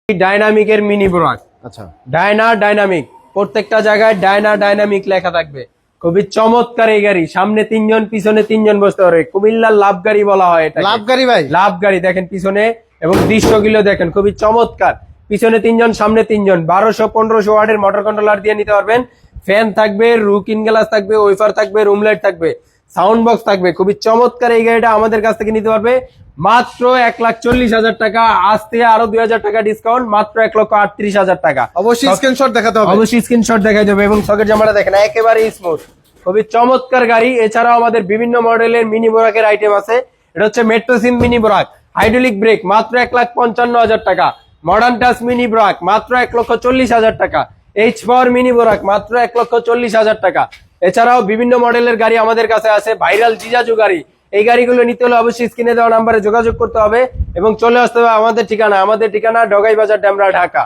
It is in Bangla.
ডাইনামিকের মিনি ব্রাক। আচ্ছা, ডাইনামিক, প্রত্যেকটা জায়গায় ডাইনামিক লেখা থাকবে। খুবই চমৎকার এই গাড়ি, সামনে 3 জন পিছনে 3 জন বসতে পারবে। কুমিল্লার লাভ গাড়ি বলা হয় এটা। লাভ গাড়ি ভাই, লাভ গাড়ি দেখেন পিছনে এবং দৃশ্যগুলো দেখেন খুবই চমৎকার। পিছনে 3 জন সামনে 3 জন, 1200-1500 ওয়াটের মোটর কন্ট্রোলার দিয়ে নিতে পারবেন। ফ্যান থাকবে, রুকিন গ্লাস থাকবে, ওয়েফার থাকবে, রুম লাইট থাকবে, সাউন্ড বক্স থাকবে। খুবই চমৎকার এই গাড়িটা আমাদের কাছ থেকে নিতে পারবে মাত্র 1,40,000 টাকা। আজ থেকে আরো 2,000 টাকা ডিসকাউন্ট, মাত্র 1,38,000 টাকা। অবশ্যই স্ক্রিনশট দেখাতে হবে, অবশ্যই স্ক্রিনশট দেখাই দেবে। এবং সকেট জামাটা দেখেন একেবারে স্মুথ, খুবই চমৎকার গাড়ি। এছাড়াও আমাদের বিভিন্ন মডেলের মিনি বোরাকের আইটেম আছে। এটা হচ্ছে মেট্রো সিম মিনি বোরাক, হাইড্রোলিক ব্রেক, মাত্র 1,55,000 টাকা। মডার্ন টাচ মিনি বোরাক মাত্র 1,40,000 টাকা। এইচ পাওয়ার মিনি বোরাক মাত্র 1,40,000 টাকা। এছাড়াও বিভিন্ন মডেলের গাড়ি আমাদের কাছে আছে। ভাইরাল জিজাজু গাড়ি, এই গাড়িগুলো নিতে হলে অবশ্যই স্ক্রিনে দেওয়া নাম্বারে যোগাযোগ করতে হবে এবং চলে আসতে হবে আমাদের ঠিকানা ডগাই বাজার, ডেমরা, ঢাকা।